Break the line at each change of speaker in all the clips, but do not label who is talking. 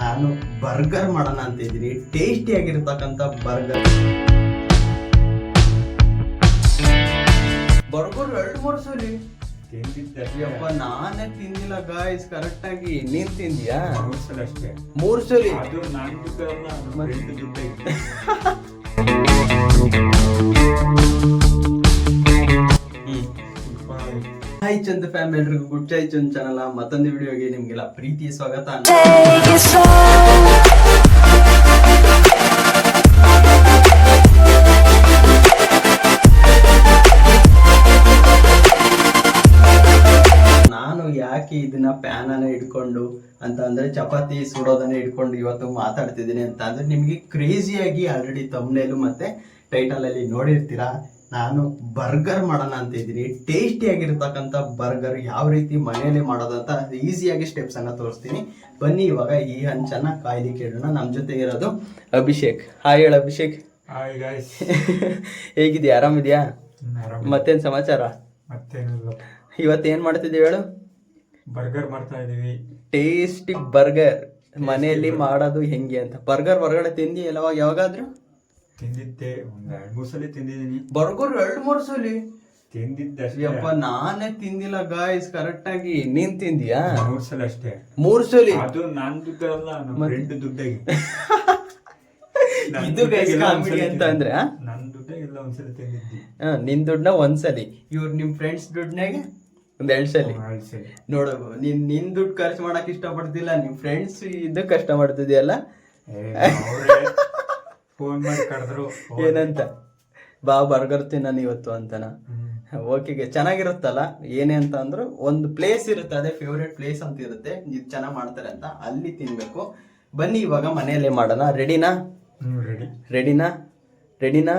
ನಾನು ಬರ್ಗರ್ ಮಾಡೋಣ ಅಂತ ಇದ್ದೀನಿ. ಟೇಸ್ಟಿ ಆಗಿರ್ತಕ್ಕಂಥ ಬರ್ಗರ್. ಬರ್ಗರ್ 2-3 ಸಲ ತಿಂದಿದ್ದಪ್ಪ. ನಾನೇ ತಿಂದಿಲ್ಲ ಗಾಯ್ಸ್ ಕರೆಕ್ಟ್ ಆಗಿ. ನೀನ್ ತಿಂದಿಯಾ?
3 ಸಲ ಅಷ್ಟೇ.
3 ಸಲ?
ಅದು ನಾನು
ಹಾಯ್ ಚಂದ ಫ್ಯಾಮ್, ಎಲ್ರಿಗೂ ಗುಡ್ ಚೈ ಚಂದ್ ಚಾನಲ್ ಮತ್ತೊಂದು ವಿಡಿಯೋಗೆ ನಿಮ್ಗೆಲ್ಲ ಪ್ರೀತಿ ಸ್ವಾಗತ. ನಾನು ಯಾಕೆ ಇದನ್ನ ಪ್ಯಾನ್ ಅನ್ನ ಇಟ್ಕೊಂಡು ಅಂತ ಅಂದ್ರೆ ಚಪಾತಿ ಸುಡೋದನ್ನ ಇಟ್ಕೊಂಡು ಇವತ್ತು ಮಾತಾಡ್ತಿದ್ದೀನಿ ಅಂತ ಅಂದ್ರೆ ನಿಮ್ಗೆ ಕ್ರೇಜಿಯಾಗಿ ಆಲ್ರೆಡಿ ತಮ್ನೇಲು ಮತ್ತೆ ಟೈಟಲ್ ಅಲ್ಲಿ ನೋಡಿರ್ತೀರಾ. ನಾನು ಬರ್ಗರ್ ಮಾಡೋಣ ಅಂತ ಇದ್ದೀನಿ. ಟೇಸ್ಟಿ ಆಗಿರ್ತಕ್ಕಂಥ ಬರ್ಗರ್ ಯಾವ ರೀತಿ ಮನೆಯಲ್ಲೇ ಮಾಡೋದಂತ ಈಸಿಯಾಗಿ ಸ್ಟೆಪ್ಸ್ ಅನ್ನ ತೋರಿಸ್ತೀನಿ. ಬನ್ನಿ ಇವಾಗ ಈ ಹಂಚನ್ನ ಕಾಯ್ಲಿಕ್ಕೆ ಇಡೋಣ. ನಮ್ ಜೊತೆ ಇರೋದು ಅಭಿಷೇಕ್. ಹಾಯ್ ಹೇಳ ಅಭಿಷೇಕ್.
Hi guys.
ಹೇಗಿದ್ಯಾ? ಆರಾಮಿದ್ಯಾ? ಮತ್ತೇನ್ ಸಮಾಚಾರ?
ಮತ್ತೇನಿಲ್ಲ.
ಇವತ್ತೇನ್ ಮಾಡ್ತಿದ್ದೀವಿ ಹೇಳು?
ಬರ್ಗರ್ ಮಾಡ್ತಾ ಇದೀವಿ.
ಟೇಸ್ಟಿ ಬರ್ಗರ್ ಮನೆಯಲ್ಲಿ ಮಾಡೋದು ಹೆಂಗೆ ಅಂತ. ಬರ್ಗರ್ ಹೊರಗಡೆ ತಿಂದಿ ಯಾವಾಗಾದ್ರೂ?
ತಿಂದಿದ್ದೆ, 2-3 ಸಲ ತಿಂದಿದ್ದೀನಿ.
ಬರ್ಗರ್ 2-3 ಸಲ
ತಿಂದಿದ್ದಷ್ಟೇ.
ಯಪ್ಪ, ನಾನೇ ತಿಂದಿಲ್ಲ ಗಾಯ್ಸ್ ಕರೆಕ್ಟ್ ಆಗಿ. ನೀನ್ ತಿಂದಿಯಾ?
3 ಸಲ ಅಷ್ಟೇ.
3 ಸಲ?
ಅದು ನಾನ್ ದುಡ್ಡಲ್ಲ, ನಮ್ಮ ಫ್ರೆಂಡ್ ದುಡ್ಡಾಗಿ.
ಇದು ಗೈಸ್ ಕಾಮಿಡಿ ಅಂತ ಅಂದ್ರೆ
ನನ್ ದುಡ್ಡಾಗಿಲ್ಲ, ಒಂದ್ಸಲ ತಿಂದಿದ್ದಿ.
ನಿನ್ ದುಡ್ಡನ್ನ ಒಂದ್ಸಲಿ, ಇವ್ರು ನಿಮ್ ಫ್ರೆಂಡ್ಸ್ ದುಡ್ಡನಾಗೆ 2 ಸಲ. ನೋಡ, ನಿನ್ ದುಡ್ಡು ಖರ್ಚು ಮಾಡಕ್ ಇಷ್ಟ ಪಡ್ತಿಲ್ಲ, ನಿಮ್ ಫ್ರೆಂಡ್ಸ್ ಇದು ಕಷ್ಟ ಮಾಡ್ತಿದ್ಯಲ್ಲ.
ಫೋನ್ ಮಾಡಿ ಕರೆದ್ರು.
ಏನಂತ? ಬಾ ಬರ್ಗರ್ ತಿನ್ನ ಇವತ್ತು ಅಂತನ. ಓಕೆಗೆ ಚೆನ್ನಾಗಿರುತ್ತಲ್ಲ. ಏನೇ ಅಂತ ಅಂದ್ರು ಒಂದು ಪ್ಲೇಸ್ ಇರುತ್ತೆ, ಅದೇ ಫೇವ್ರೇಟ್ ಪ್ಲೇಸ್ ಅಂತ ಇರುತ್ತೆ, ಇದು ಚೆನ್ನಾಗಿ ಮಾಡ್ತಾರೆ ಅಂತ, ಅಲ್ಲಿ ತಿನ್ಬೇಕು. ಬನ್ನಿ ಇವಾಗ ಮನೆಯಲ್ಲೇ ಮಾಡೋಣ. ರೆಡಿನಾ? ರೆಡಿನಾ?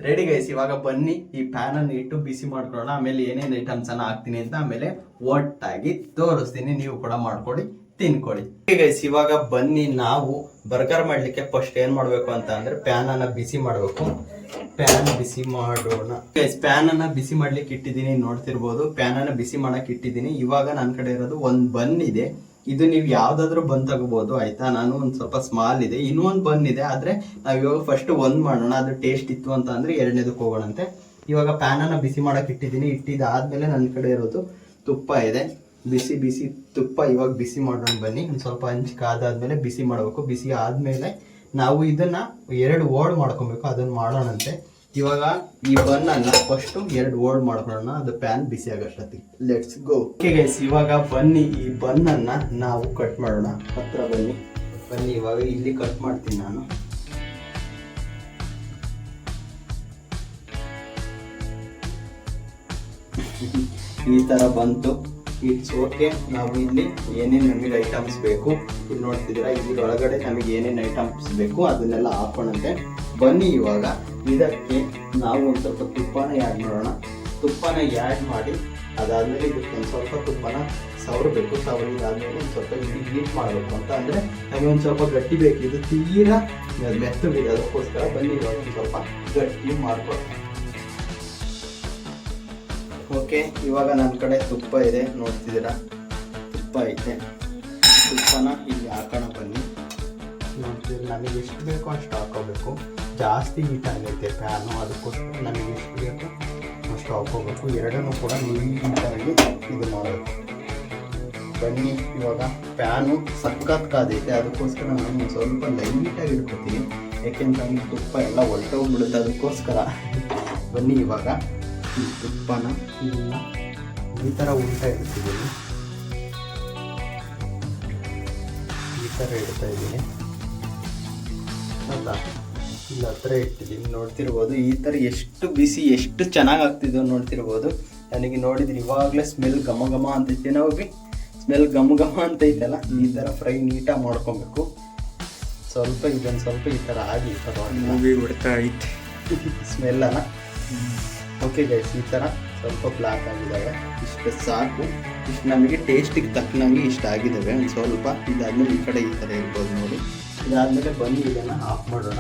Ready guys. ಇವಾಗ ಬನ್ನಿ ಈ ಪ್ಯಾನ್ ಅನ್ನು ಇಟ್ಟು ಬಿಸಿ ಮಾಡ್ಕೊಳ್ಳೋಣ. ಆಮೇಲೆ ಏನೇನು ಐಟಮ್ಸ್ ಅನ್ನ ಹಾಕ್ತೀನಿ ಅಂತ ಆಮೇಲೆ ಒಟ್ಟಾಗಿ ತೋರಿಸ್ತೀನಿ. ನೀವು ಕೂಡ ಮಾಡ್ಕೊಡಿ, ತಿನ್ಕೊಳ್ಳಿ. ಗೈಸ್ ಇವಾಗ ಬನ್ನಿ ನಾವು ಬರ್ಗರ್ ಮಾಡ್ಲಿಕ್ಕೆ ಫಸ್ಟ್ ಏನ್ ಮಾಡ್ಬೇಕು ಅಂತ ಅಂದ್ರೆ ಪ್ಯಾನ್ ಅನ್ನ ಬಿಸಿ ಮಾಡ್ಬೇಕು. ಪ್ಯಾನ್ ಬಿಸಿ ಮಾಡೋಣ ಗೈಸ್. ಪ್ಯಾನ್ ಅನ್ನ ಬಿಸಿ ಮಾಡ್ಲಿಕ್ಕೆ ಇಟ್ಟಿದ್ದೀನಿ, ನೋಡ್ತಿರ್ಬೋದು. ಪ್ಯಾನ್ ಅನ್ನ ಬಿಸಿ ಮಾಡಕ್ ಇಟ್ಟಿದ್ದೀನಿ. ಇವಾಗ ನನ್ನ ಕಡೆ ಇರೋದು ಒಂದ್ ಬನ್ ಇದೆ. ಇದು ನೀವು ಯಾವ್ದಾದ್ರು ಬನ್ ತಗೋಬಹುದು, ಆಯ್ತಾ? ನಾನು ಒಂದ್ ಸ್ವಲ್ಪ ಸ್ಮಾಲ್ ಇದೆ, ಇನ್ನೊಂದ್ ಬನ್ ಇದೆ. ಆದ್ರೆ ನಾವ್ ಇವಾಗ ಫಸ್ಟ್ ಒಂದ್ ಮಾಡೋಣ. ಅದು ಟೇಸ್ಟ್ ಇತ್ತು ಅಂತ ಅಂದ್ರೆ ಎರಡನೇದಕ್ಕೆ ಹೋಗೋಣಂತೆ. ಇವಾಗ ಪ್ಯಾನ್ ಅನ್ನ ಬಿಸಿ ಮಾಡಕ್ ಇಟ್ಟಿದ್ದೀನಿ. ಇಟ್ಟಿದ್ದಾದ್ಮೇಲೆ ನನ್ನ ಕಡೆ ಇರೋದು ತುಪ್ಪ ಇದೆ. ಬಿಸಿ ತುಪ್ಪ ಇವಾಗ ಬಿಸಿ ಮಾಡೋಣ ಬನ್ನಿ. ಒಂದು ಸ್ವಲ್ಪ ಹಂಚ್ ಕಾದಾದ್ಮೇಲೆ ಬಿಸಿ ಮಾಡಬೇಕು. ಬಿಸಿ ಆದ್ಮೇಲೆ ನಾವು ಇದನ್ನ 2 ಓಲ್ಡ್ ಮಾಡ್ಕೊಬೇಕು. ಅದನ್ನ ಮಾಡೋಣಂತೆ. ಇವಾಗ ಈ ಬನ್ ಅನ್ನ ಫಸ್ಟ್ 2 ಓಲ್ಡ್ ಮಾಡ್ಕೊಳ್ಳೋಣ, ಅದು ಪ್ಯಾನ್ ಬಿಸಿ ಆಗಷ್ಟತಿ. Let's go. ಓಕೆ ಗೈಸ್, ಇವಾಗ ಬನ್ನಿ ಈ ಬನ್ ಅನ್ನ ನಾವು ಕಟ್ ಮಾಡೋಣ. ಹತ್ರ ಬನ್ನಿ ಇವಾಗ ಇಲ್ಲಿ ಕಟ್ ಮಾಡ್ತೀನಿ ನಾನು. ಈ ತರ ಬಂತು. It's okay. ನಾವು ಇಲ್ಲಿ ಏನೇನು ನಮಗೆ ಐಟಮ್ಸ್ ಬೇಕು ಇಲ್ಲಿ ನೋಡ್ತಿದ್ದೀರಾ. ಇದ್ರೊಳಗಡೆ ನಮಗೆ ಏನೇನು ಐಟಮ್ಸ್ ಬೇಕು ಅದನ್ನೆಲ್ಲ ಹಾಕೋಣಂತೆ. ಬನ್ನಿ ಇವಾಗ ಇದಕ್ಕೆ ನಾವು ಒಂದು ಸ್ವಲ್ಪ ತುಪ್ಪನ ಆ್ಯಡ್ ಮಾಡೋಣ. ತುಪ್ಪನ ಆ್ಯಡ್ ಮಾಡಿ ಅದಾದ್ಮೇಲೆ ಇದಕ್ಕೆ ಒಂದು ಸ್ವಲ್ಪ ತುಪ್ಪನ ಸವರಬೇಕು. ಸವರಿದಾದ್ಮೇಲೆ ಒಂದು ಸ್ವಲ್ಪ ಇಲ್ಲಿ ಹೀಟ್ ಮಾಡಬೇಕು. ಅಂತ ಅಂದರೆ ನಮಗೆ ಒಂದು ಸ್ವಲ್ಪ ಗಟ್ಟಿ ಬೇಕು. ಇದು ತೀರಾ ಮೆತ್ತಗಿದೆ, ಅದಕ್ಕೋಸ್ಕರ ಬನ್ನಿ ಇವಾಗ ಒಂದು ಸ್ವಲ್ಪ ಗಟ್ಟಿ ಮಾಡ್ಕೊಳ್ಳೋಣ. ಓಕೆ, ಇವಾಗ ನನ್ನ ಕಡೆ ತುಪ್ಪ ಇದೆ, ನೋಡ್ತಿದ್ದೀರಾ. ತುಪ್ಪ ಐತೆ. ತುಪ್ಪನ ಇಲ್ಲಿ ಹಾಕೋಣ ಬನ್ನಿ. ನೋಡ್ತಿದ್ದೀರಾ, ನಮಗೆ ಎಷ್ಟು ಬೇಕೋ ಅಷ್ಟು ಹಾಕೋಬೇಕು. ಜಾಸ್ತಿ ಹೀಟ್ ಆಗೈತೆ ಪ್ಯಾನು, ಅದಕ್ಕೋಸ್ಕರ ನಮಗೆ ಎಷ್ಟು ಬೇಕೋ ಅಷ್ಟು ಹಾಕೋಬೇಕು. ಎರಡನ್ನೂ ಕೂಡ ನೀಟಾಗಿ ಇದು ಮಾಡಬೇಕು. ಬನ್ನಿ ಇವಾಗ ಪ್ಯಾನು ಸಖತ್ ಕಾದೈತೆ, ಅದಕ್ಕೋಸ್ಕರ ನಾನು ಒಂದು ಸ್ವಲ್ಪ ಲೈಟಾಗಿ ಇಟ್ಕೊತೀನಿ. ಯಾಕೆಂತಂದ್ರೆ ತುಪ್ಪ ಎಲ್ಲ ಹೊರಟೋಗ್ಬಿಡುತ್ತೆ, ಅದಕ್ಕೋಸ್ಕರ. ಬನ್ನಿ ಇವಾಗ ಈ ತುಪ್ಪನ ಇದನ್ನ ಈ ಥರ ಉಲ್ಟಾ ಇಡ್ತಿದ್ದೀನಿ. ಈ ಥರ ಇಡ್ತಾ ಇದ್ದೀನಿ, ಅಲ್ಲ ಇಲ್ಲಿ ಹತ್ರ ಇಟ್ಟಿದ್ದೀನಿ. ನೋಡ್ತಿರ್ಬೋದು ಈ ಥರ ಎಷ್ಟು ಬಿಸಿ, ಎಷ್ಟು ಚೆನ್ನಾಗಿ ಆಗ್ತಿದ್ದೋ ನೋಡ್ತಿರ್ಬೋದು. ನನಗೆ ನೋಡಿದ್ರೆ ಇವಾಗಲೇ ಸ್ಮೆಲ್ ಘಮ ಘಮ ಅಂತೈತೆ. ನಾವು ಸ್ಮೆಲ್ ಘಮ ಘಮ ಅಂತೈತಲ್ಲ, ಈ ಥರ ಫ್ರೈ ನೀಟಾಗಿ ಮಾಡ್ಕೊಬೇಕು. ಸ್ವಲ್ಪ ಇದೊಂದು ಸ್ವಲ್ಪ ಈ ಥರ ಆಗಿ ಈ ಥರ
ಮೂವಿ ಬಿಡ್ತಾ ಐತೆ
ಸ್ಮೆಲ್ ಅಲ್ಲ. ಓಕೆ ಗೈಸ್, ಈ ಥರ ಸ್ವಲ್ಪ ಬ್ಲ್ಯಾಕ್ ಆಗಿದ್ದಾವೆ, ಇಷ್ಟು ಸಾಕು. ಇಷ್ಟು ನಮಗೆ ಟೇಸ್ಟಿಗೆ ತಕ್ಕನಂಗೆ ಇಷ್ಟ ಆಗಿದ್ದಾವೆ. ಒಂದು ಸ್ವಲ್ಪ ಇದಾದ್ಮೇಲೆ ಈ ಕಡೆ ಈ ಥರ ಇರ್ಬೋದು ನೋಡಿ. ಇದಾದ್ಮೇಲೆ ಬನ್ನಿ ಇದನ್ನು ಆಫ್ ಮಾಡೋಣ.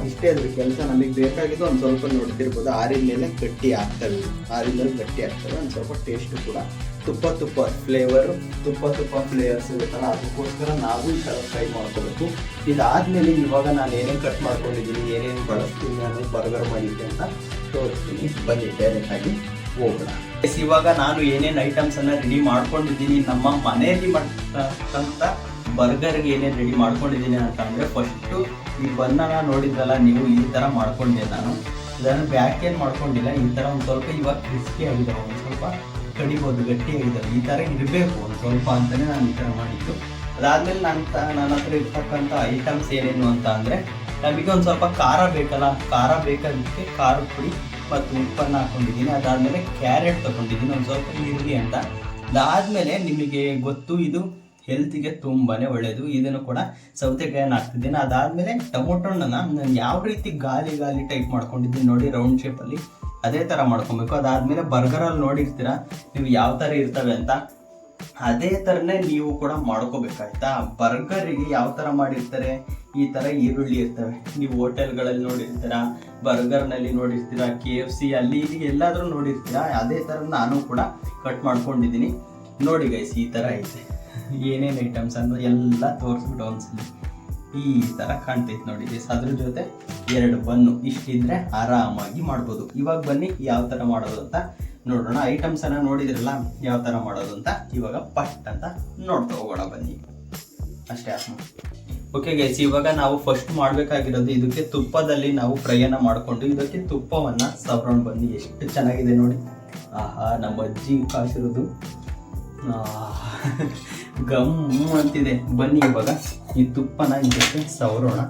ಇಷ್ಟೇ ಅದ್ರ ಕೆಲಸ. ನಮಗೆ ಬೇಕಾಗಿದ್ದು ಒಂದು ಸ್ವಲ್ಪ ನೋಡ್ತಿರ್ಬೋದು, ಆರಿದ ಮೇಲೆ ಗಟ್ಟಿ ಆಗ್ತವೆ. ಆರಿದ ಮೇಲೆ ಗಟ್ಟಿ ಆಗ್ತವೆ, ಒಂದು ಸ್ವಲ್ಪ ಟೇಸ್ಟು ಕೂಡ ತುಪ್ಪ ಫ್ಲೇವರ್ ತುಪ್ಪ ಫ್ಲೇವರ್ಸ್ ಇರುತ್ತಲ್ಲ, ಅದಕ್ಕೋಸ್ಕರ ನಾವು ಈ ಥರ ಫ್ರೈ ಮಾಡ್ಕೋಬೇಕು. ಇದಾದ್ಮೇಲೆ ಇವಾಗ ನಾನು ಏನೇನು ಕಟ್ ಮಾಡ್ಕೊಂಡಿದ್ದೀನಿ, ಏನೇನು ಬಳಸ್ತೀನಿ ನಾನು ಬರ್ಗರ್ ಮಾಡಿದ್ದೆ ಅಂತ ತೋರಿಸ್ತೀನಿ. ಬನ್ನಿ ಡೈರೆಕ್ಟಾಗಿ ಹೋಗೋಣ. ಇವಾಗ ನಾನು ಏನೇನು ಐಟಮ್ಸನ್ನು ರೆಡಿ ಮಾಡ್ಕೊಂಡಿದ್ದೀನಿ, ನಮ್ಮ ಮನೆಯಲ್ಲಿ ಮಾಡ್ತಕ್ಕಂಥ ಬರ್ಗರ್ಗೆ ಏನೇನು ರೆಡಿ ಮಾಡ್ಕೊಂಡಿದ್ದೀನಿ ಅಂತ ಅಂದರೆ, ಫಸ್ಟು ಈ ಬನ್ನನ ನೋಡಿದ್ರಲ್ಲ ನೀವು, ಈ ಥರ ಮಾಡ್ಕೊಂಡೆ ನಾನು. ಇದನ್ನು ಬ್ಯಾಕ್ ಏನು ಮಾಡ್ಕೊಂಡಿಲ್ಲ, ಈ ಥರ ಒಂದು ಸ್ವಲ್ಪ ಇವಾಗ ಕ್ರಿಸ್ಪಿ ಆಗಿದೆ, ಒಂದು ಸ್ವಲ್ಪ ಕಡಿಬೋದು, ಗಟ್ಟಿಯಾಗಿದ್ದಾವೆ. ಈ ಥರ ಇರಬೇಕು ಒಂದು ಸ್ವಲ್ಪ ಅಂತಲೇ ನಾನು ಈ ಥರ ಮಾಡಿದ್ದು. ಅದಾದಮೇಲೆ ನನ್ನ ಹತ್ರ ಇರ್ತಕ್ಕಂಥ ಐಟಮ್ಸ್ ಏನೇನು ಅಂತ ಅಂದರೆ, ನಮಗೆ ಒಂದು ಸ್ವಲ್ಪ ಖಾರ ಬೇಕಲ್ಲ, ಖಾರ ಬೇಕಾದಕ್ಕೆ ಖಾರದ ಪುಡಿ ಮತ್ತು ಉಪ್ಪನ್ನು ಹಾಕ್ಕೊಂಡಿದ್ದೀನಿ. ಅದಾದಮೇಲೆ ಕ್ಯಾರೆಟ್ ತೊಗೊಂಡಿದ್ದೀನಿ, ಒಂದು ಸ್ವಲ್ಪ ಈರುಳ್ಳಿ ಅಂತ. ಅದಾದಮೇಲೆ ನಿಮಗೆ ಗೊತ್ತು, ಇದು ಹೆಲ್ತಿಗೆ ತುಂಬಾ ಒಳ್ಳೆಯದು. ಇದನ್ನು ಕೂಡ ಸೌತೆಕಾಯನ್ನು ಹಾಕ್ತಿದ್ದೀನಿ. ಅದಾದಮೇಲೆ ಟೊಮೊಟೊ ಹಣ್ಣನ್ನು ನಾನು ಯಾವ ರೀತಿ ಗಾಲಿ ಟೈಪ್ ಮಾಡ್ಕೊಂಡಿದ್ದೀನಿ ನೋಡಿ, ರೌಂಡ್ ಶೇಪಲ್ಲಿ, ಅದೇ ಥರ ಮಾಡ್ಕೊಬೇಕು. ಅದಾದಮೇಲೆ ಬರ್ಗರಲ್ಲಿ ನೋಡಿರ್ತೀರ ನೀವು ಯಾವ ಥರ ಇರ್ತವೆ ಅಂತ, ಅದೇ ಥರನೇ ನೀವು ಕೂಡ ಮಾಡ್ಕೋಬೇಕಾಯ್ತಾ. ಬರ್ಗರಿಗೆ ಯಾವ ಥರ ಮಾಡಿರ್ತಾರೆ, ಈ ಥರ ಈರುಳ್ಳಿ ಇರ್ತವೆ. ನೀವು ಹೋಟೆಲ್ಗಳಲ್ಲಿ ನೋಡಿರ್ತೀರ, ಬರ್ಗರ್ನಲ್ಲಿ ನೋಡಿರ್ತೀರ, KFC ಅಲ್ಲಿ ಇಲ್ಲಿ ಎಲ್ಲಾದರೂ ನೋಡಿರ್ತೀರ. ಅದೇ ಥರ ನಾನು ಕೂಡ ಕಟ್ ಮಾಡ್ಕೊಂಡಿದ್ದೀನಿ ನೋಡಿ ಗೈಸ್. ಈ ಥರ ಐತೆ, ಏನೇನು ಐಟಮ್ಸ್ ಅಂದ್ರೆ ಎಲ್ಲ ತೋರಿಸ್ಬಿಟ್ಟು ಒಂದ್ಸಲಿ. ಈ ಥರ ಕಾಣ್ತೈತೆ ನೋಡಿ ಗೈಸ್. ಅದ್ರ ಜೊತೆ 2 ಬನ್ನು ಇಷ್ಟಿದ್ರೆ ಆರಾಮಾಗಿ ಮಾಡ್ಬೋದು. ಇವಾಗ ಬನ್ನಿ ಯಾವ ಥರ ಮಾಡೋದು ಅಂತ ನೋಡೋಣ. ಐಟಮ್ಸನ್ನು ನೋಡಿದ್ರಲ್ಲ ಯಾವ ಥರ ಮಾಡೋದು ಅಂತ, ಇವಾಗ ಪಟ್ ಅಂತ ನೋಡ್ತಾ ಹೋಗೋಣ ಬನ್ನಿ. ಅಷ್ಟೇ ಆತ್ಮ. ಓಕೆ ಗೈಸ್, ಇವಾಗ ನಾವು ಫಸ್ಟ್ ಮಾಡಬೇಕಾಗಿರೋದು, ಇದಕ್ಕೆ ತುಪ್ಪದಲ್ಲಿ ನಾವು ಫ್ರೈಯನ್ನು ಮಾಡಿಕೊಂಡು ಇದಕ್ಕೆ ತುಪ್ಪವನ್ನು ಸವರ್ಕೊಂಡು ಬನ್ನಿ. ಎಷ್ಟು ಚೆನ್ನಾಗಿದೆ ನೋಡಿ. ಆಹಾ, ನಮ್ಮ ಅಜ್ಜಿ ಕಾಸಿರೋದು ಗಮ್ ಅಂತಿದೆ. ಬನ್ನಿ ಇವಾಗ ಈ ತುಪ್ಪನ ಇದಕ್ಕೆ ಸವರೋಣ.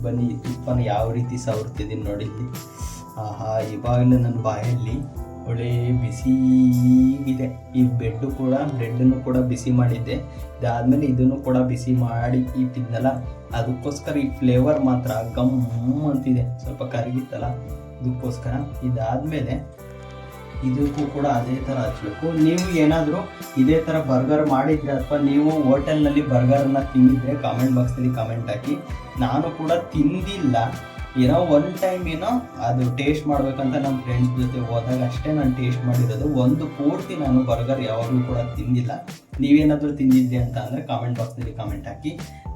ಬನ್ನಿ, ಈ ತುಪ್ಪನ ಯಾವ ರೀತಿ ಸವರ್ತಿದ್ದೀನಿ ನೋಡಿ ಇಲ್ಲಿ. ಆಹಾ, ಇವಾಗಲೇ ನನ್ನ ಬಾಯಲ್ಲಿ ಒಳ್ಳೆ ಬಿಸಿ ಇದೆ. ಈ ಬ್ರೆಡ್ಡನ್ನು ಕೂಡ ಬಿಸಿ ಮಾಡಿದ್ದೆ. ಇದಾದಮೇಲೆ ಇದನ್ನು ಕೂಡ ಬಿಸಿ ಮಾಡಿ ಇಟ್ಟಿದ್ನಲ್ಲ, ಅದಕ್ಕೋಸ್ಕರ ಈ ಫ್ಲೇವರ್ ಮಾತ್ರ ಗಮ್ ಅಂತಿದೆ. ಸ್ವಲ್ಪ ಕರಗಿತ್ತಲ್ಲ, ಅದಕ್ಕೋಸ್ಕರ. ಇದಾದಮೇಲೆ ಇದಕ್ಕೂ ಕೂಡ ಅದೇ ಥರ ಹಚ್ಚಬೇಕು. ನೀವು ಏನಾದರೂ ಇದೇ ಥರ ಬರ್ಗರ್ ಮಾಡಿದರೆ ಅಥವಾ ನೀವು ಹೋಟೆಲ್ನಲ್ಲಿ ಬರ್ಗರನ್ನು ತಿಂದಿದ್ರೆ ಕಾಮೆಂಟ್ ಬಾಕ್ಸಲ್ಲಿ ಕಾಮೆಂಟ್ ಹಾಕಿ. ನಾನು ಕೂಡ ತಿಂದಿಲ್ಲ, ಏನೋ ಒನ್ ಟೈಮ್ ಏನೋ ಅದು ಟೇಸ್ಟ್ ಮಾಡಬೇಕಂತ ನಮ್ಮ ಫ್ರೆಂಡ್ಸ್ ಜೊತೆ ಹೋದಾಗ ಅಷ್ಟೇ ನಾನು ಟೇಸ್ಟ್ ಮಾಡಿರೋದು. ಒಂದು ಪೂರ್ತಿ ನಾನು ಬರ್ಗರ್ ಯಾವಾಗಲೂ ಕೂಡ ತಿಂದಿಲ್ಲ. ನೀವೇನಾದರೂ ತಿಂದಿದ್ದೆ ಅಂತ ಅಂದರೆ ಕಾಮೆಂಟ್ ಬಾಕ್ಸಲ್ಲಿ ಕಾಮೆಂಟ್ ಹಾಕಿ.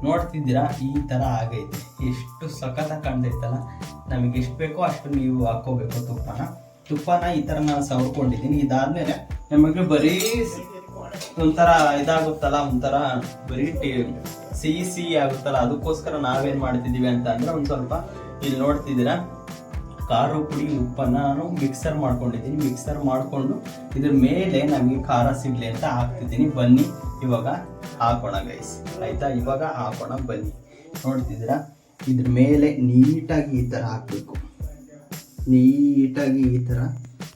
ನೋಡ್ತಿದ್ದೀರಾ, ಈ ಥರ ಆಗೈತೆ. ಎಷ್ಟು ಸಖತ್ತಾಗಿ ಕಾಣ್ತೈತಲ್ಲ. ನಮಗೆ ಎಷ್ಟು ಬೇಕೋ ಅಷ್ಟು ನೀವು ಹಾಕ್ಕೋಬೇಕು ತುಪ್ಪನ ಈ ಥರ ನಾನು ಸವರ್ಕೊಂಡಿದ್ದೀನಿ. ಇದಾದಮೇಲೆ ನಮಗೆ ಬರೀ ಒಂಥರ ಇದಾಗುತ್ತಲ್ಲ, ಒಂಥರ ಬರೀ ಸಿಹಿ ಆಗುತ್ತಲ್ಲ, ಅದಕ್ಕೋಸ್ಕರ ನಾವೇನು ಮಾಡ್ತಿದ್ದೀವಿ ಅಂತ ಅಂದರೆ, ಒಂದು ಸ್ವಲ್ಪ ಇಲ್ಲಿ ನೋಡ್ತಿದ್ದೀರಾ ಖಾರ ಪುಡಿ ಉಪ್ಪನ್ನು ನಾನು ಮಿಕ್ಸರ್ ಮಾಡ್ಕೊಂಡಿದ್ದೀನಿ. ಮಿಕ್ಸರ್ ಮಾಡಿಕೊಂಡು ಇದ್ರ ಮೇಲೆ ನಮಗೆ ಖಾರ ಸಿಗಲಿ ಅಂತ ಹಾಕ್ತಿದ್ದೀನಿ. ಬನ್ನಿ ಇವಾಗ ಹಾಕೋಣ ಗೈಸ್, ಆಯಿತಾ? ಇವಾಗ ಹಾಕೋಣ ಬನ್ನಿ. ನೋಡ್ತಿದ್ದೀರಾ, ಇದ್ರ ಮೇಲೆ ನೀಟಾಗಿ ಈ ಥರ ಹಾಕಬೇಕು. ನೀಟಾಗಿ ಈ ಥರ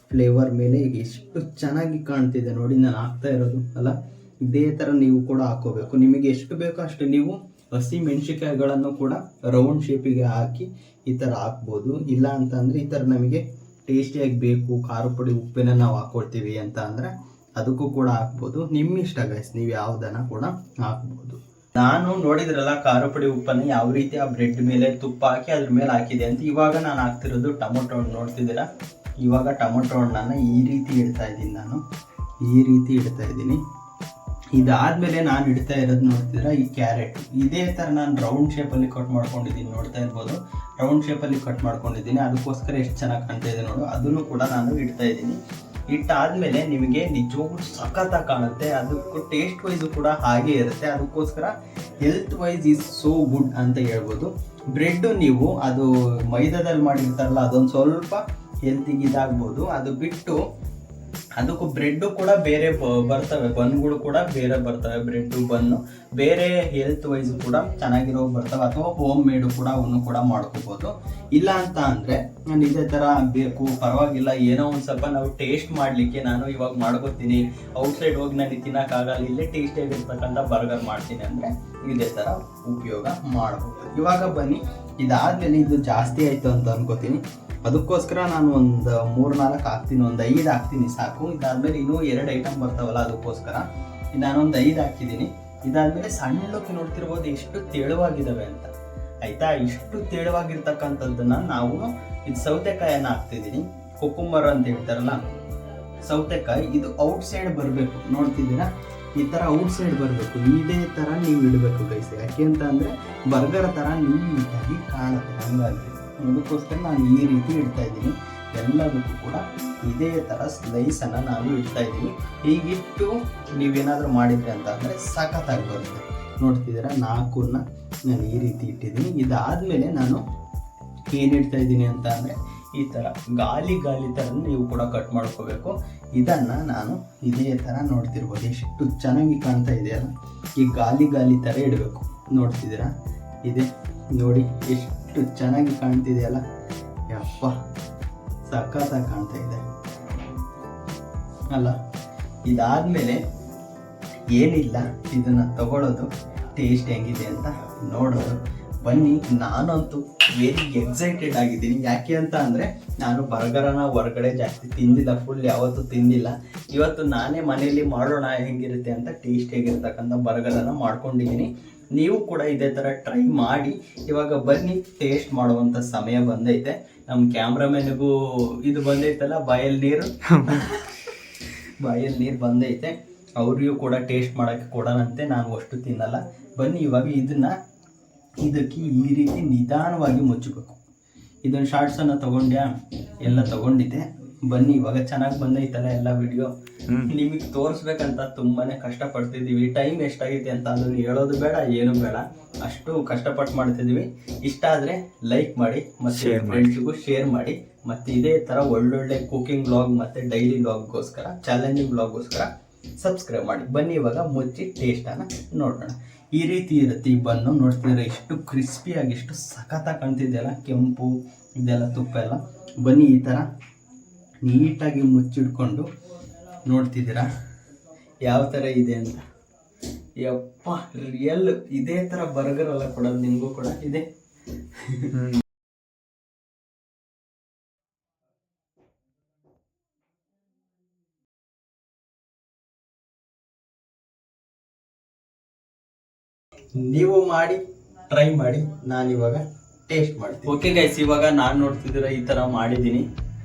ಫ್ಲೇವರ್ ಮೇಲೆ ಈಗ ಎಷ್ಟು ಚೆನ್ನಾಗಿ ಕಾಣ್ತಿದೆ ನೋಡಿ, ನಾನು ಹಾಕ್ತಾ ಇರೋದು ಅಲ್ಲ. ಇದೇ ಥರ ನೀವು ಕೂಡ ಹಾಕೋಬೇಕು. ನಿಮಗೆ ಎಷ್ಟು ಬೇಕೋ ಅಷ್ಟು ನೀವು ಹಸಿ ಮೆಣಸಿಕಾಯಿಗಳನ್ನು ಕೂಡ ರೌಂಡ್ ಶೇಪಿಗೆ ಹಾಕಿ ಈ ಥರ ಹಾಕ್ಬೋದು. ಇಲ್ಲ ಅಂತ ಅಂದರೆ, ಈ ಥರ ನಮಗೆ ಟೇಸ್ಟಿಯಾಗಿ ಬೇಕು, ಖಾರ ಪುಡಿ ಉಪ್ಪಿನ ನಾವು ಹಾಕ್ಕೊಳ್ತೀವಿ ಅಂತ ಅಂದರೆ ಅದಕ್ಕೂ ಕೂಡ ಹಾಕ್ಬೋದು. ನಿಮ್ಮ ಇಷ್ಟ ಗೈಸ್, ನೀವು ಯಾವುದನ್ನು ಕೂಡ ಹಾಕ್ಬೋದು. ನಾನು ನೋಡಿದ್ರಲ್ಲ ಖಾರ ಪುಡಿ ಉಪ್ಪನ್ನು ಯಾವ ರೀತಿ ಆ ಬ್ರೆಡ್ ಮೇಲೆ ತುಪ್ಪ ಹಾಕಿ ಅದ್ರ ಮೇಲೆ ಹಾಕಿದೆ ಅಂತ. ಇವಾಗ ನಾನು ಹಾಕ್ತಿರೋದು ಟೊಮೊಟೊ ಹಣ್ಣು. ನೋಡ್ತಿದ್ದೀರಾ, ಇವಾಗ ಟೊಮೊಟೊ ಹಣ್ಣನ್ನು ಈ ರೀತಿ ಇಡ್ತಾ ಇದ್ದೀನಿ. ನಾನು ಈ ರೀತಿ ಇಡ್ತಾ ಇದ್ದೀನಿ. ಇದಾದಮೇಲೆ ನಾನು ಇಡ್ತಾ ಇರೋದು ನೋಡ್ತಿದ್ದೀರಾ, ಈ ಕ್ಯಾರೆಟ್ ಇದೇ ಥರ ನಾನು ರೌಂಡ್ ಶೇಪಲ್ಲಿ ಕಟ್ ಮಾಡ್ಕೊಂಡಿದ್ದೀನಿ. ನೋಡ್ತಾ ಇರ್ಬೋದು, ರೌಂಡ್ ಶೇಪಲ್ಲಿ ಕಟ್ ಮಾಡ್ಕೊಂಡಿದ್ದೀನಿ. ಅದಕ್ಕೋಸ್ಕರ ಎಷ್ಟು ಚೆನ್ನಾಗಿ ಕಾಣ್ತಾ ಇದೆ ನೋಡು, ಅದನ್ನು ಕೂಡ ನಾನು ಇಡ್ತಾ ಇದ್ದೀನಿ. ಇಟ್ಟಾದ್ಮೇಲೆ ನಿಮಗೆ ನಿಜವಾಗ್ಲೂ ಸಖತ್ತಾಗಿ ಕಾಣುತ್ತೆ. ಅದಕ್ಕೂ ಟೇಸ್ಟ್ ವೈಸು ಕೂಡ ಹಾಗೆ ಇರುತ್ತೆ. ಅದಕ್ಕೋಸ್ಕರ health wise is so good ಅಂತ ಹೇಳ್ಬೋದು. ಬ್ರೆಡ್ಡು ನೀವು ಅದು ಮೈದಾದಲ್ಲಿ ಮಾಡಿರ್ತಾರಲ್ಲ, ಅದೊಂದು ಸ್ವಲ್ಪ ಹೆಲ್ತಿಗೆ ಇದಾಗ್ಬೋದು. ಅದು ಬಿಟ್ಟು ಅದಕ್ಕೂ ಬ್ರೆಡ್ಡು ಕೂಡ ಬೇರೆ ಬರ್ತವೆ, ಬನ್ಗಳು ಕೂಡ ಬೇರೆ ಬರ್ತವೆ. ಬ್ರೆಡ್ಡು ಬನ್ನು ಬೇರೆ ಹೆಲ್ತ್ ವೈಸ್ ಕೂಡ ಚೆನ್ನಾಗಿರೋ ಬರ್ತವೆ, ಅಥವಾ ಹೋಮ್ ಮೇಡು ಕೂಡ ಅವನ್ನು ಕೂಡ ಮಾಡ್ಕೋಬೋದು. ಇಲ್ಲ ಅಂತ ಅಂದರೆ ನಾನು ಇದೇ ಥರ ಬೇಕು, ಪರವಾಗಿಲ್ಲ, ಏನೋ ಒಂದು ಸ್ವಲ್ಪ ನಾವು ಟೇಸ್ಟ್ ಮಾಡಲಿಕ್ಕೆ ನಾನು ಇವಾಗ ಮಾಡ್ಕೋತೀನಿ, ಔಟ್ಸೈಡ್ ಹೋಗಿ ನನಗೆ ತಿನ್ನೋಕ್ಕಾಗಲ್ಲ, ಇಲ್ಲೇ ಟೇಸ್ಟಿಯಾಗಿರ್ತಕ್ಕಂಥ ಬರ್ಗರ್ ಮಾಡ್ತೀನಿ ಅಂದರೆ ಇದೇ ಥರ ಉಪಯೋಗ ಮಾಡ್ಬೋದು. ಇವಾಗ ಬನ್ನಿ, ಇದಾದಮೇಲೆ ಇದು ಜಾಸ್ತಿ ಆಯಿತು ಅಂತ ಅನ್ಕೋತೀನಿ. ಅದಕ್ಕೋಸ್ಕರ ನಾನು ಒಂದು 3-4 ಹಾಕ್ತೀನಿ, ಒಂದು 5 ಹಾಕ್ತೀನಿ ಸಾಕು. ಇದಾದಮೇಲೆ ಇನ್ನೂ 2 ಐಟಮ್ ಬರ್ತಾವಲ್ಲ, ಅದಕ್ಕೋಸ್ಕರ ನಾನೊಂದು 5 ಹಾಕಿದ್ದೀನಿ. ಇದಾದಮೇಲೆ ಸಣ್ಣಕ್ಕೆ ನೋಡ್ತಿರ್ಬೋದು ಎಷ್ಟು ತೆಳುವಾಗಿದ್ದಾವೆ ಅಂತ, ಆಯಿತಾ? ಇಷ್ಟು ತೆಳುವಾಗಿರ್ತಕ್ಕಂಥದ್ದನ್ನು ನಾವು ಇದು ಸೌತೆಕಾಯನ್ನು ಹಾಕ್ತಿದ್ದೀನಿ. ಕುಕುಂಬರ್ ಅಂತ ಹೇಳ್ತಾರಲ್ಲ, ಸೌತೆಕಾಯಿ ಇದು ಔಟ್ ಸೈಡ್ ಬರಬೇಕು, ನೋಡ್ತಿದ್ದೀರಾ ಈ ಥರ ಔಟ್ ಸೈಡ್ ಬರಬೇಕು. ಇದೇ ಥರ ನೀವು ಇಡಬೇಕು ಗೈಸ್. ಯಾಕೆ ಅಂತ ಅಂದರೆ ಬರ್ಗರ್ ಥರ ನೀಟಾಗಿ ಕಾಣುತ್ತೆ. ಹಂಗಾಗಿ ಅದಕ್ಕೋಸ್ಕರ ನಾನು ಈ ರೀತಿ ಇಡ್ತಾ ಇದ್ದೀನಿ. ಎಲ್ಲದಕ್ಕೂ ಕೂಡ ಇದೇ ಥರ ಸ್ಲೈಸನ್ನು ನಾನು ಇಡ್ತಾ ಇದ್ದೀನಿ. ಹೀಗಿಟ್ಟು ನೀವೇನಾದರೂ ಮಾಡಿದ್ರಿ ಅಂತ ಅಂದರೆ ಸಖತ್ತಾಗಿ ಬರುತ್ತೆ. ನೋಡ್ತಿದ್ದೀರಾ 4ನ್ನ ನಾನು ಈ ರೀತಿ ಇಟ್ಟಿದ್ದೀನಿ. ಇದಾದಮೇಲೆ ನಾನು ಏನು ಇಡ್ತಾ ಇದ್ದೀನಿ ಅಂತ ಅಂದರೆ ಈ ಥರ ಗಾಲಿ ಥರ ನೀವು ಕೂಡ ಕಟ್ ಮಾಡ್ಕೋಬೇಕು. ಇದನ್ನು ನಾನು ಇದೇ ಥರ ನೋಡ್ತಿರ್ಬೋದು, ಎಷ್ಟು ಚೆನ್ನಾಗಿ ಕಾಣ್ತಾ ಇದೆಯಲ್ಲ. ಈ ಗಾಲಿ ಥರ ಇಡಬೇಕು. ನೋಡ್ತಿದ್ದೀರಾ ಇದೆ ನೋಡಿ ಎಷ್ಟು ಚೆನ್ನಾಗಿ ಕಾಣ್ತಿದೆಯಲ್ಲ. ಯಪ್ಪ ಸಖತ್ತಾಗಿ ಕಾಣ್ತಾ ಇದೆ ಅಲ್ಲ. ಇದಾದಮೇಲೆ ಏನಿಲ್ಲ, ಇದನ್ನು ತಗೊಳ್ಳೋದು, ಟೇಸ್ಟ್ ಹೆಂಗಿದೆ ಅಂತ ನೋಡೋದು. ಬನ್ನಿ. ನಾನಂತೂ ವೆರಿ ಎಕ್ಸೈಟೆಡ್ ಆಗಿದ್ದೀನಿ. ಯಾಕೆ ಅಂತ ಅಂದರೆ ನಾನು ಬರ್ಗರನ್ನ ಹೊರಗಡೆ ಜಾಸ್ತಿ ತಿಂದಿಲ್ಲ, ಫುಲ್ ಯಾವತ್ತೂ ತಿಂದಿಲ್ಲ. ಇವತ್ತು ನಾನೇ ಮನೆಯಲ್ಲಿ ಮಾಡೋಣ ಹೆಂಗಿರುತ್ತೆ ಅಂತ ಟೇಸ್ಟ್ ಹೇಗಿರ್ತಕ್ಕಂಥ ಬರ್ಗರನ್ನು ಮಾಡ್ಕೊಂಡಿದ್ದೀನಿ. ನೀವು ಕೂಡ ಇದೇ ಥರ ಟ್ರೈ ಮಾಡಿ. ಇವಾಗ ಬನ್ನಿ ಟೇಸ್ಟ್ ಮಾಡುವಂಥ ಸಮಯ ಬಂದೈತೆ. ನಮ್ಮ ಕ್ಯಾಮ್ರಾಮನ್ನಿಗೂ ಇದು ಬಂದೈತಲ್ಲ ಬಾಯಲ್ಲಿ ನೀರು ಬಂದೈತೆ. ಅವ್ರಿಗೂ ಕೂಡ ಟೇಸ್ಟ್ ಮಾಡೋಕ್ಕೆ ಕೊಡೋಣಂತೆ. ನಾನು ಅಷ್ಟು ತಿನ್ನಲ್ಲ. ಬನ್ನಿ ಇವಾಗ ಇದಕ್ಕೆ ಈ ರೀತಿ ನಿಧಾನವಾಗಿ ಮುಚ್ಚಬೇಕು. ಇದನ್ನು ಶಾರ್ಟ್ಸನ್ನು ತೊಗೊಂಡ್ಯಾ? ಎಲ್ಲ ತೊಗೊಂಡಿದ್ದೆ. ಬನ್ನಿ ಇವಾಗ ಚೆನ್ನಾಗಿ ಬಂದೈತಲ್ಲ ಎಲ್ಲ ವಿಡಿಯೋ. ನಿಮಗೆ ತೋರಿಸ್ಬೇಕಂತ ತುಂಬಾ ಕಷ್ಟಪಡ್ತಿದ್ದೀವಿ. ಟೈಮ್ ಎಷ್ಟಾಗೈತೆ ಅಂತ ಅದನ್ನು ಹೇಳೋದು ಬೇಡ, ಏನು ಬೇಡ, ಅಷ್ಟು ಕಷ್ಟಪಟ್ಟು ಮಾಡ್ತಿದ್ದೀವಿ. ಇಷ್ಟ ಆದರೆ ಲೈಕ್ ಮಾಡಿ, ಮತ್ತು ಫ್ರೆಂಡ್ಸಿಗೂ ಶೇರ್ ಮಾಡಿ. ಮತ್ತು ಇದೇ ಥರ ಒಳ್ಳೊಳ್ಳೆ ಕುಕಿಂಗ್ ವ್ಲಾಗ್ ಮತ್ತು ಡೈಲಿ ವ್ಲಾಗ್ಗೋಸ್ಕರ, ಚಾಲೆಂಜಿಂಗ್ ವ್ಲಾಗ್ಗೋಸ್ಕರ ಸಬ್ಸ್ಕ್ರೈಬ್ ಮಾಡಿ. ಬನ್ನಿ ಇವಾಗ ಮುಚ್ಚಿ ಟೇಸ್ಟನ್ನು ನೋಡೋಣ. ಈ ರೀತಿ ಇರುತ್ತೆ ಈ ಬನ್ನು. ನೋಡ್ತಿದ್ರೆ ಎಷ್ಟು ಕ್ರಿಸ್ಪಿಯಾಗಿ, ಎಷ್ಟು ಸಖತ್ತಾಗಿ ಕಾಣ್ತಿದೆಯಲ್ಲ, ಕೆಂಪು ಇದೆಲ್ಲ ತುಪ್ಪ ಎಲ್ಲ. ಬನ್ನಿ ಈ ಥರ ನೀಟಾಗಿ ಮುಚ್ಚಿಡ್ಕೊಂಡು ನೋಡ್ತಿದ್ದೀರಾ ಯಾವ ಥರ ಇದೆ ಅಂತ. ಯಪ್ಪ ರಿಯಲ್ ಇದೇ ಥರ ಬರ್ಗರ್ ಎಲ್ಲ ಕೊಡೋದು ನಿಮಗೂ ಕೂಡ ಇದೆ. ನೀವು ಮಾಡಿ ಟ್ರೈ ಮಾಡಿ, ನಾನಿವಾಗ ಟೇಸ್ಟ್ ಮಾಡ್ತೀನಿ. ಓಕೆ ಗೈಸ್, ಇವಾಗ ನಾನು ನೋಡ್ತಿದ್ದೀರ ಈ ಥರ ಮಾಡಿದ್ದೀನಿ.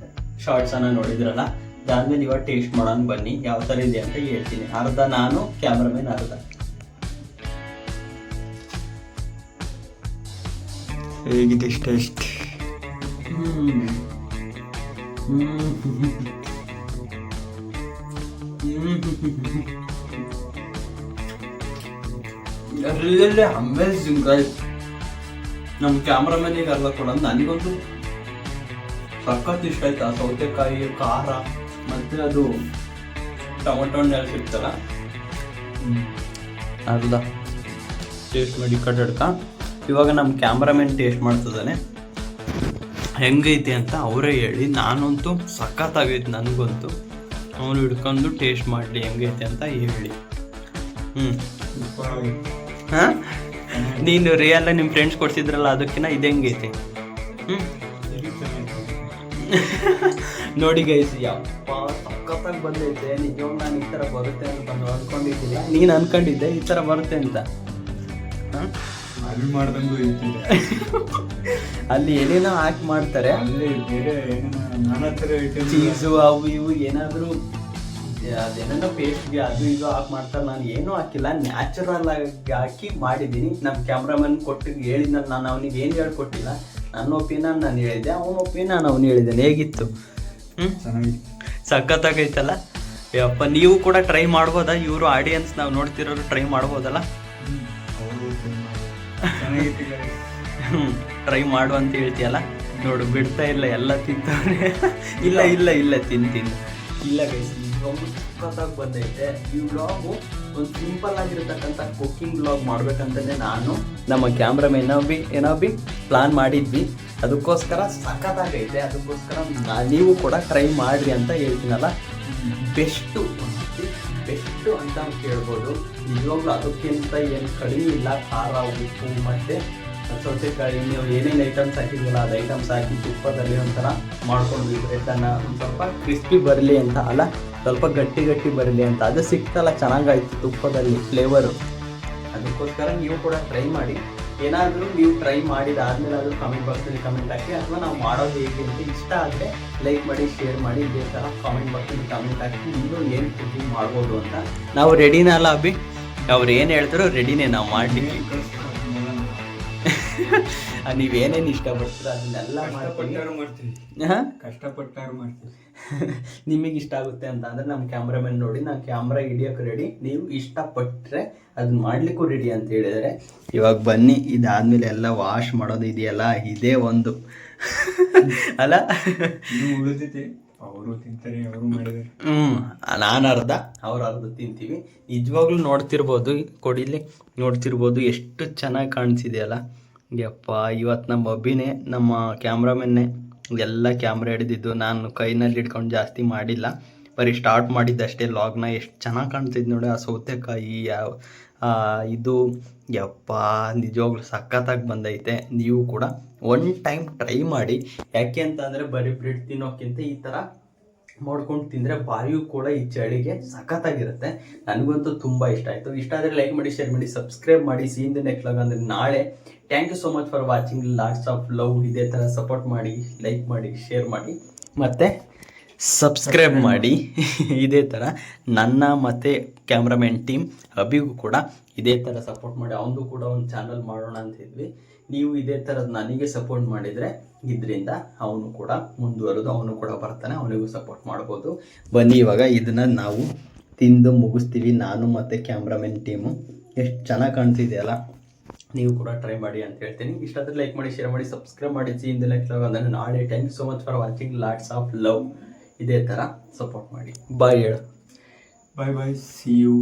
ಶಾರ್ಟ್ಸನ್ನು ನೋಡಿದ್ರಲ್ಲ, ಅದಾದ್ಮೇಲೆ ಇವಾಗ ಟೇಸ್ಟ್ ಮಾಡೋಣ. ಬನ್ನಿ ಯಾವ ಥರ ಇದೆ ಅಂತ ಹೇಳ್ತೀನಿ. ಅರ್ಧ ನಾನು, ಕ್ಯಾಮ್ರಾಮನ್ ಅರ್ಧ.
ಹೇಗಿದೆ ಟೇಸ್ಟ್?
Really amazing guys. ನಮ್ಮ ಕ್ಯಾಮ್ರಾಮನ್ನಿಗೆ ಅರ್ಧ ಕೊಡೋದು, ನನಗಂತೂ ಸಖತ್ ಇಷ್ಟ ಆಯ್ತು. ಆ ಸೌತೆಕಾಯಿ ಖಾರ ಮತ್ತು ಅದು ಟೊಮೊಟೊ ಹಣ್ಣು ಎಲ್ಲ ಸಿಗ್ತಲ್ಲ, ಅರ್ಧ ಟೇಸ್ಟ್ ಮಾಡಿ ಕಡ್ಕ. ಇವಾಗ ನಮ್ಮ ಕ್ಯಾಮ್ರಾಮನ್ ಟೇಸ್ಟ್ ಮಾಡ್ತಿದ್ದಾನೆ, ಹೆಂಗೈತೆ ಅಂತ ಅವರೇ ಹೇಳಿ. ನಾನಂತೂ ಸಖತ್ತಾಗೈತೆ ನನಗಂತೂ. ಅವನು ಹಿಡ್ಕೊಂಡು ಟೇಸ್ಟ್ ಮಾಡಲಿ ಹೆಂಗೈತೆ ಅಂತ ಹೇಳಿ. ಹಾಂ, ನೀನು ರಿಯಲ್ ನಿಮ್ಮ ಫ್ರೆಂಡ್ಸ್ ಕೊಡ್ಸಿದ್ರಲ್ಲ, ಅದಕ್ಕಿಂತ ಇದು ಹೆಂಗೈತೆ? ನೋಡಿ ಗೈಸ್, ಯಪ್ಪ ಸಖತ್ತಾಗಿ ಬಂದೈತೆ. ನಿಜವಾಗ ನಾನು ಈ ಥರ ಬರುತ್ತೆ ಅಂತ ಅನ್ಕೊಂಡಿದ್ದಿಲ್ಲ. ನೀನು ಅನ್ಕೊಂಡಿದ್ದೆ ಈ ಥರ ಬರುತ್ತೆ ಅಂತ?
ಅಲ್ಲಿ ಮಾಡ್ದಂಗೂ ಇರ್ತಿದೆ.
ಅಲ್ಲಿ ಏನೇನೋ ಹಾಕಿ ಮಾಡ್ತಾರೆ,
ಅಲ್ಲಿ ಬೇರೆ ನಾನಾ ಥರ ಐಟಮ್,
ಚೀಸು ಅವು ಇವು ಏನಾದರೂ ಅದೇನೋ ಪೇಸ್ಟ್ಗೆ ಅದು ಇದು ಹಾಕಿ ಮಾಡ್ತಾರೆ. ನಾನು ಏನೂ ಹಾಕಿಲ್ಲ, ನ್ಯಾಚುರಲ್ ಆಗಿ ಹಾಕಿ ಮಾಡಿದ್ದೀನಿ. ನಮ್ಮ ಕ್ಯಾಮ್ರಾಮನ್ ಕೊಟ್ಟು ಹೇಳಿದ್ನ, ನಾನು ಅವನಿಗೆ ಏನು ಹೇಳ್ಕೊಟ್ಟಿಲ್ಲ. ನನ್ನ ಒಪಿನಿಯನ್ ನಾನು ಹೇಳಿದ್ದೆ, ಅವನ ಒಪಿನಿಯನ್ ಅವನು ಹೇಳಿದ್ದಾನೆ. ಹೇಗಿತ್ತು?
ಚೆನ್ನಾಗಿ
ಸಖತ್ತಾಗೈತಲ್ಲ. ಯಪ್ಪ ನೀವು ಕೂಡ ಟ್ರೈ ಮಾಡ್ಬೋದಾ? ಇವರು ಆಡಿಯನ್ಸ್ ನಾವು ನೋಡ್ತಿರೋರು ಟ್ರೈ ಮಾಡ್ಬೋದಲ್ಲ? ಟ್ರೈ ಮಾಡು ಅಂತ ಹೇಳ್ತೀಯಲ್ಲ, ನೋಡು ಬಿಡ್ತಾ ಇಲ್ಲ, ಎಲ್ಲ ತಿಂತವ್ರೆ. ಇಲ್ಲ ಇಲ್ಲ ಇಲ್ಲ ತಿಂದು ಇಲ್ಲ ಗೈಸ್, ಒಂದು ಸಖತ್ತಾಗಿ ಬಂದೈತೆ. ಈ ವ್ಲಾಗು ಒಂದು ಸಿಂಪಲ್ ಆಗಿರತಕ್ಕಂಥ ಕುಕ್ಕಿಂಗ್ ವ್ಲಾಗ್ ಮಾಡ್ಬೇಕಂತಲೇ ನಾನು ನಮ್ಮ ಕ್ಯಾಮ್ರಾಮನ್ ಏನೋ ಪ್ಲಾನ್ ಮಾಡಿದ್ವಿ. ಅದಕ್ಕೋಸ್ಕರ ಸಖತ್ತಾಗೈತೆ. ಅದಕ್ಕೋಸ್ಕರ ನೀವು ಕೂಡ ಟ್ರೈ ಮಾಡಿರಿ ಅಂತ ಹೇಳ್ತೀನಲ್ಲ. ಬೆಸ್ಟು ಅಂತ ಕೇಳ್ಬೋದು. ನಿಜವಾಗ್ಲೂ ಅದಕ್ಕಿಂತ ಏನು ಕಡಿಮೆ ಇಲ್ಲ. ಖಾರ, ಉಪ್ಪು ಮತ್ತು ಸೌತೆಕಾಯಿ ನೀವು ಏನೇನು ಐಟಮ್ಸ್ ಹಾಕಿದ್ವಲ್ಲ, ಅದು ಐಟಮ್ಸ್ ಹಾಕಿ ತುಪ್ಪದಲ್ಲಿ ಒಂಥರ ಮಾಡ್ಕೊಂಡು ಬ್ರೆಡ್ಡನ್ನು ಒಂದು ಸ್ವಲ್ಪ ಕ್ರಿಸ್ಪಿ ಬರಲಿ ಅಂತ, ಅಲ್ಲ ಸ್ವಲ್ಪ ಗಟ್ಟಿ ಬರಲಿ ಅಂತ. ಅದು ಸಿಕ್ತಲ್ಲ, ಚೆನ್ನಾಗಾಯ್ತು ತುಪ್ಪದಲ್ಲಿ ಫ್ಲೇವರು. ಅದಕ್ಕೋಸ್ಕರ ನೀವು ಕೂಡ ಟ್ರೈ ಮಾಡಿ. ಏನಾದರೂ ನೀವು ಟ್ರೈ ಮಾಡಿದಾದ್ಮೇಲೆ ಆದರೂ ಕಮೆಂಟ್ ಬಾಕ್ಸಲ್ಲಿ ಕಮೆಂಟ್ ಹಾಕಿ, ಅಥವಾ ನಾವು ಮಾಡೋದು ಹೇಗೆ ಅಂತ ಇಷ್ಟ ಆದರೆ ಲೈಕ್ ಮಾಡಿ, ಶೇರ್ ಮಾಡಿ. ಇದೇ ಥರ ಕಾಮೆಂಟ್ ಬಾಕ್ಸಲ್ಲಿ ಕಮೆಂಟ್ ಹಾಕಿ ಇನ್ನೂ ಏನು ಕುಕಿಂಗ್ ಮಾಡ್ಬೋದು ಅಂತ. ನಾವು ರೆಡಿನಲ್ಲ ಅಭಿ? ಅವ್ರು ಏನು ಹೇಳ್ತಾರೋ ರೆಡಿನೇ ನಾವು ಮಾಡಲಿಕ್ಕೆ. ನೀವೇನೇನು ಇಷ್ಟಪಡ್ತೀರೋ ಅದನ್ನೆಲ್ಲ ಮಾಡ್ತೀವಿ. ಹಾಂ,
ಕಷ್ಟಪಟ್ಟಾರು ಮಾಡ್ತೀವಿ.
ನಿಮಗೆ ಇಷ್ಟ ಆಗುತ್ತೆ ಅಂತ ಅಂದರೆ ನಮ್ಮ ಕ್ಯಾಮ್ರಾಮನ್ ನೋಡಿ, ನಾನು ಕ್ಯಾಮ್ರಾ ಹಿಡಿಯೋಕೆ ರೆಡಿ, ನೀವು ಇಷ್ಟಪಟ್ಟರೆ ಅದನ್ನ ಮಾಡಲಿಕ್ಕೂ ರೆಡಿ ಅಂತ ಹೇಳಿದರೆ. ಇವಾಗ ಬನ್ನಿ, ಇದಾದಮೇಲೆ ಎಲ್ಲ ವಾಶ್ ಮಾಡೋದು ಇದೆಯಲ್ಲ, ಇದೇ ಒಂದು ಅಲ್ಲ,
ಉಳಿದಿದೆ. ಅವರು ತಿಂತಾರೆ, ಅವರು ಮಾಡಿದ್ದಾರೆ.
ನಾನು ಅರ್ಧ, ಅವ್ರು ಅರ್ಧ ತಿಂತೀವಿ. ನಿಜವಾಗ್ಲೂ ನೋಡ್ತಿರ್ಬೋದು, ಕೊಡಿಲಿ ನೋಡ್ತಿರ್ಬೋದು ಎಷ್ಟು ಚೆನ್ನಾಗಿ ಕಾಣಿಸಿದೆಯಲ್ಲ. ಯಪ್ಪ, ಇವತ್ತು ನಮ್ಮ ಅಭಿನೇ, ನಮ್ಮ ಕ್ಯಾಮ್ರಾಮನ್ನೇ ಎಲ್ಲ ಕ್ಯಾಮ್ರಾ ಹಿಡಿದಿದ್ದು. ನಾನು ಕೈನಲ್ಲಿ ಹಿಡ್ಕೊಂಡು ಜಾಸ್ತಿ ಮಾಡಿಲ್ಲ, ಬರೀ ಸ್ಟಾರ್ಟ್ ಮಾಡಿದ್ದಷ್ಟೇ ಲಾಗ್ನ. ಎಷ್ಟು ಚೆನ್ನಾಗಿ ಕಾಣ್ತಿದ್ದು ನೋಡಿ ಆ ಸೌತೆಕಾಯಿ, ಇದು. ಯಪ್ಪ, ನಿಜವಾಗ್ಲೂ ಸಖತ್ತಾಗಿ ಬಂದೈತೆ. ನೀವು ಕೂಡ ಒನ್ ಟೈಮ್ ಟ್ರೈ ಮಾಡಿ. ಯಾಕೆ ಅಂತ ಅಂದರೆ ಬರೀ ಬ್ರೆಡ್ ತಿನ್ನೋಕ್ಕಿಂತ ಈ ಥರ ಮಾಡ್ಕೊಂಡು ತಿಂದರೆ ಬಾಯಿಯೂ ಕೂಡ ಈ ಚಳಿಗೆ ಸಖತ್ತಾಗಿರುತ್ತೆ. ನನಗಂತೂ ತುಂಬ ಇಷ್ಟ ಆಯಿತು. ಇಷ್ಟ ಆದರೆ ಲೈಕ್ ಮಾಡಿ, ಶೇರ್ ಮಾಡಿ, ಸಬ್ಸ್ಕ್ರೈಬ್ ಮಾಡಿ. See in the next vlog ಅಂದರೆ ನಾಳೆ. Thank you so much for watching. Lots of love. ಇದೇ ಥರ ಸಪೋರ್ಟ್ ಮಾಡಿ, ಲೈಕ್ ಮಾಡಿ, ಶೇರ್ ಮಾಡಿ, ಮತ್ತು ಸಬ್ಸ್ಕ್ರೈಬ್ ಮಾಡಿ. ಇದೇ ಥರ ನನ್ನ ಮತ್ತು ಕ್ಯಾಮ್ರಾಮನ್ ಟೀಮ್ ಅಭಿಗೂ ಕೂಡ ಇದೇ ಥರ ಸಪೋರ್ಟ್ ಮಾಡಿ. ಅವನದು ಕೂಡ ಒಂದು ಚಾನಲ್ ಮಾಡೋಣ ಅಂತಿದ್ವಿ. ನೀವು ಇದೇ ಥರದ್ದು ನನಗೆ ಸಪೋರ್ಟ್ ಮಾಡಿದರೆ ಇದರಿಂದ ಅವನು ಕೂಡ ಮುಂದುವರೆದು ಅವನು ಕೂಡ ಬರ್ತಾನೆ, ಅವನಿಗೂ ಸಪೋರ್ಟ್ ಮಾಡ್ಬೋದು. ಬನ್ನಿ, ಇವಾಗ ಇದನ್ನು ನಾವು ತಿಂದು ಮುಗಿಸ್ತೀವಿ, ನಾನು ಮತ್ತು ಕ್ಯಾಮ್ರಾಮನ್ ಟೀಮು. ಎಷ್ಟು ಚೆನ್ನಾಗಿ ಕಾಣ್ತಿದೆಯಲ್ಲ, ನೀವು ಕೂಡ ಟ್ರೈ ಮಾಡಿ ಅಂತ ಹೇಳ್ತೀನಿ. ಇಷ್ಟಾದರೆ ಲೈಕ್ ಮಾಡಿ, ಶೇರ್ ಮಾಡಿ, ಸಬ್ಸ್ಕ್ರೈಬ್ ಮಾಡಿ. See in the next vlog ಅಂದರೆ ನಾಳೆ. Thank you so much for watching. Lots of love. ಇದೇ ಥರ ಸಪೋರ್ಟ್ ಮಾಡಿ. ಬಾಯ್ ಹೇಳು.
Bye bye, see you.